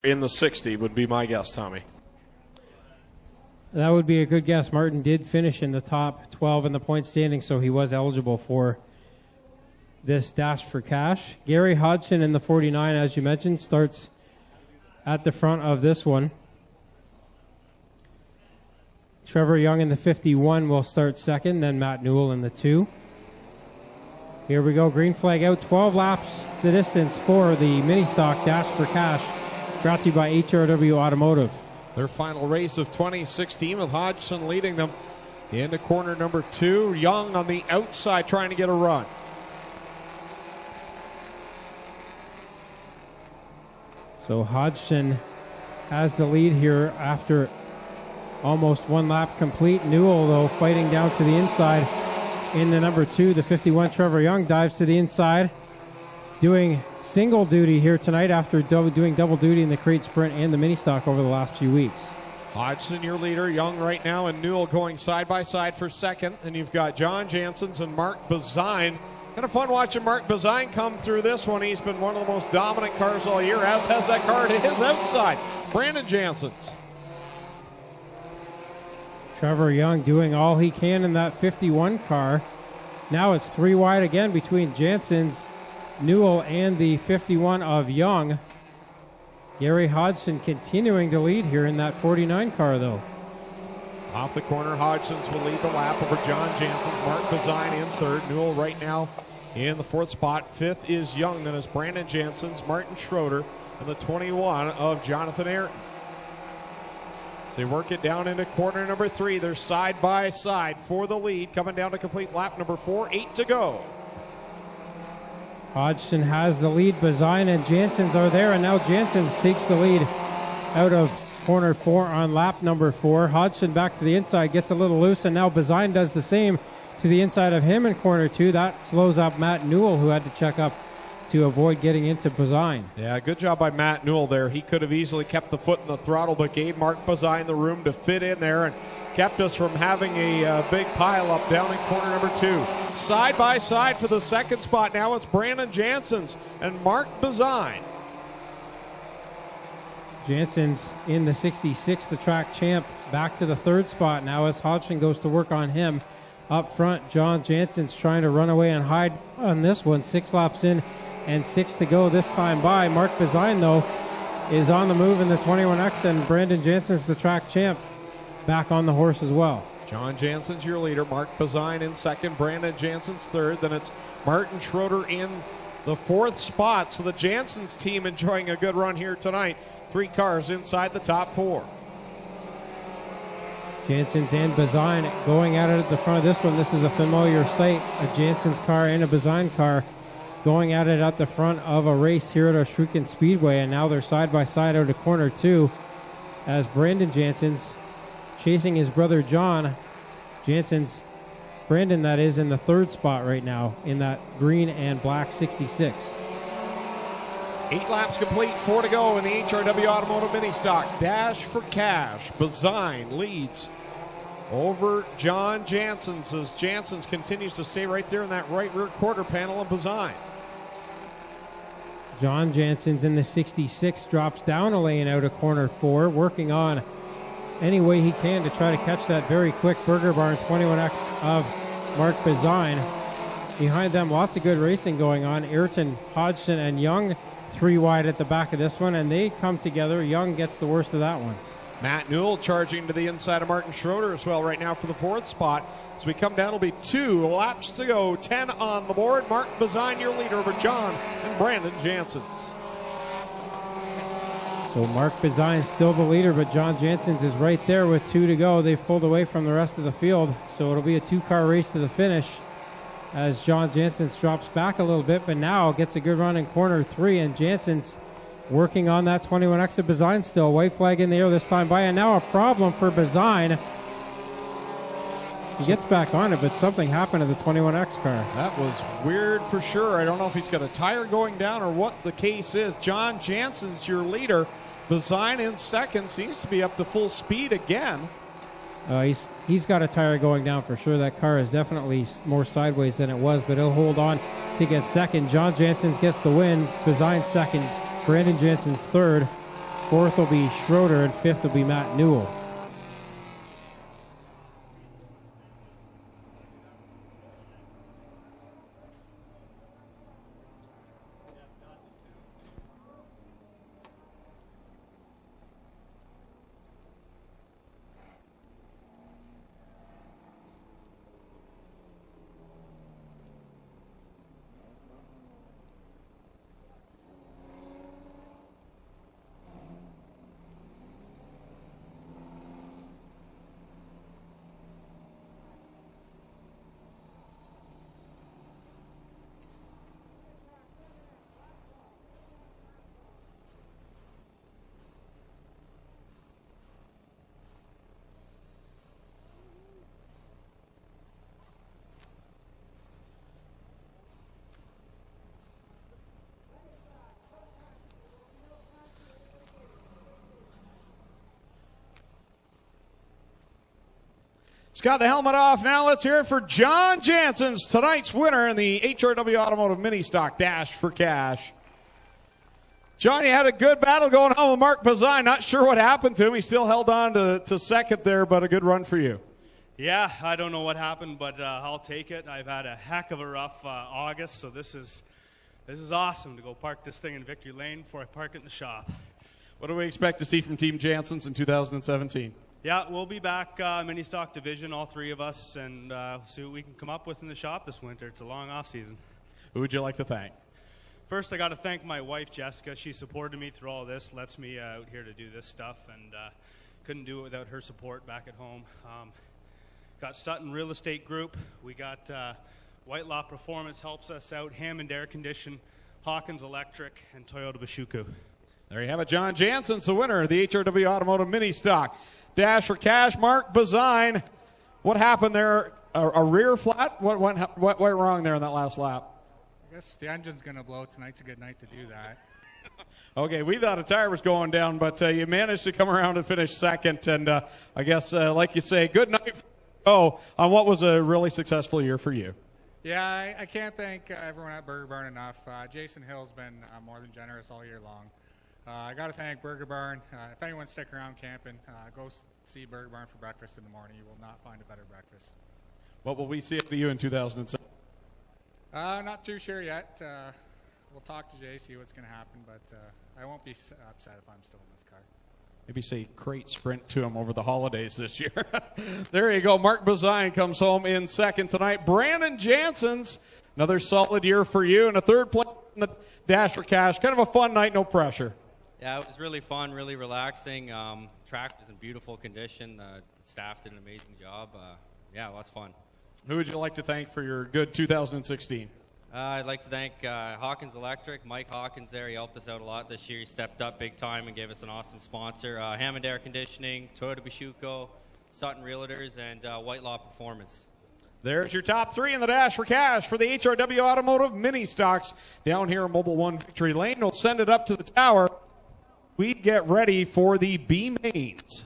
in the 60 would be my guess, Tommy. That would be a good guess. Martin did finish in the top 12 in the point standing, so he was eligible for this Dash for Cash. Gary Hodgson in the 49, as you mentioned, starts at the front of this one. Trevor Young in the 51 will start second, then Matt Newell in the 2. Here we go, green flag out, 12 laps the distance for the Ministock Dash for Cash, brought to you by HRW Automotive. Their final race of 2016 with Hodgson leading them into corner number 2. Young on the outside trying to get a run. So Hodgson has the lead here after almost one lap complete. Newell, though, fighting down to the inside in the number 2. The 51, Trevor Young, dives to the inside, doing single duty here tonight after doing double duty in the crate sprint and the mini stock over the last few weeks. Hodgson, your leader. Young right now, and Newell going side by side for second. And you've got John Janssens and Mark Bazine. Kind of fun watching Mark Bazine come through this one. He's been one of the most dominant cars all year, as has that car to his outside, Brandon Janssens. Trevor Young doing all he can in that 51 car. Now it's 3 wide again between Janssens, Newell, and the 51 of Young. Gary Hodgson continuing to lead here in that 49 car, though. Off the corner, Hodgson's will lead the lap over John Janssens. Mark Bazine in third. Newell right now in the 4th spot. 5th is Young. Then is Brandon Janssens, Martin Schroeder, and the 21 of Jonathan Ayrton. So they work it down into corner number 3. They're side by side for the lead. Coming down to complete lap number 4. 8 to go. Hodgson has the lead. Bazine and Janssens are there, and now Janssens takes the lead out of corner 4 on lap number 4. Hodgson back to the inside, gets a little loose, and now Bazine does the same to the inside of him in corner 2. That slows up Matt Newell, who had to check up to avoid getting into Bazine. Yeah, good job by Matt Newell there. He could have easily kept the foot in the throttle, but gave Mark Bazine the room to fit in there and kept us from having a big pile-up down in corner number 2. Side by side for the 2nd spot. Now it's Brandon Janssens and Mark Bazine. Janssens in the 66, the track champ, back to the 3rd spot now as Hodgson goes to work on him. Up front, John Janssens trying to run away and hide on this one. 6 laps in and 6 to go this time by. Mark Bazine, though, is on the move in the 21X, and Brandon Janssens, the track champ, back on the horse as well. John Janssens, your leader. Mark Bazine in 2nd. Brandon Janssens 3rd. Then it's Martin Schroeder in the 4th spot. So the Janssens team enjoying a good run here tonight. 3 cars inside the top 4. Janssens and Bazine going at it at the front of this one. This is a familiar sight. A Janssens car and a Bazine car going at it at the front of a race here at Oshrukon Speedway. And now they're side by side out of corner 2 as Brandon Janssens chasing his brother John. Janssens, Brandon that is, in the 3rd spot right now in that green and black 66. 8 laps complete, 4 to go in the HRW Automotive Ministock Dash for Cash. Bazine leads over John Janssens as Janssens continues to stay right there in that right rear quarter panel of Bazine. John Janssens in the 66 drops down a lane out of corner 4, working on any way he can to try to catch that very quick Burger Barn 21X of Mark Bazine. Behind them, lots of good racing going on. Ayrton, Hodgson, and Young 3 wide at the back of this one, and they come together. Young gets the worst of that one. Matt Newell charging to the inside of Martin Schroeder as well right now for the 4th spot. As we come down, it'll be 2 laps to go. 10 on the board. Mark Bazine, your leader, over John and Brandon Janssens. So Mark Bazine still the leader, but John Janssens is right there with 2 to go. They've pulled away from the rest of the field, so it'll be a 2-car race to the finish as John Janssens drops back a little bit, but now gets a good run in corner 3, and Janssens working on that 21X of Bazine still. White flag in the air this time by, and now a problem for Bazine. He gets back on it, but something happened to the 21X car. That was weird for sure. I don't know if he's got a tire going down or what the case is. John Janssens, your leader. Bazine in 2nd, seems to be up to full speed again. He's got a tire going down for sure. That car is definitely more sideways than it was, but he'll hold on to get 2nd. John Janssens gets the win. Bazine 2nd. Brandon Janssens 3rd. Fourth will be Schroeder, and fifth will be Matt Newell. He's got the helmet off. Now let's hear it for John Jansen's tonight's winner in the HRW Automotive Ministock Dash for Cash. John, you had a good battle going on with Mark Bazine. Not sure what happened to him. He still held on to second there, but a good run for you. Yeah, I don't know what happened, but I'll take it. I've had a heck of a rough August, so this is awesome to go park this thing in Victory Lane before I park it in the shop. What do we expect to see from Team Jansen's in 2017? Yeah, we'll be back Ministock division, all three of us, and see what we can come up with in the shop this winter. It's a long off season. Who would you like to thank? First, I got to thank my wife, Jessica. She supported me through all this, lets me out here to do this stuff, and couldn't do it without her support back at home. Got Sutton Real Estate Group. We got Whitelaw Performance helps us out, Hammond Air Condition, Hawkins Electric, and Toyota Bashuku. There you have it. John Jansen's the winner of the HRW Automotive Ministock Dash for Cash. Mark Bazine, what happened there? A rear flat? What went wrong there in that last lap? I guess the engine's going to blow. Tonight's a good night to do that. Okay, we thought a tire was going down, but you managed to come around and finish second. And I guess, like you say, good night on what was a really successful year for you. Yeah, I can't thank everyone at Burger Barn enough. Jason Hill's been more than generous all year long. I got to thank Burger Barn. If anyone's sticking around camping, go see Burger Barn for breakfast in the morning. You will not find a better breakfast. What will we see of you in 2007? Not too sure yet. We'll talk to Jay, see what's going to happen, but I won't be upset if I'm still in this car. Maybe say crate sprint to him over the holidays this year. There you go. Mark Bazine comes home in second tonight. Brandon Jansen's, another solid year for you, and a third place in the Dash for Cash. Kind of a fun night, no pressure. Yeah, it was really fun, really relaxing. Track was in beautiful condition. The staff did an amazing job. Yeah, lots of fun. Who would you like to thank for your good 2016? I'd like to thank Hawkins Electric, Mike Hawkins there. He helped us out a lot this year. He stepped up big time and gave us an awesome sponsor. Hammond Air Conditioning, Toyota Bashuko, Sutton Realtors, and Whitelaw Performance. There's your top three in the Dash for Cash for the HRW Automotive Ministocks down here in Mobile 1 Victory Lane. We'll send it up to the tower. We get ready for the B mains.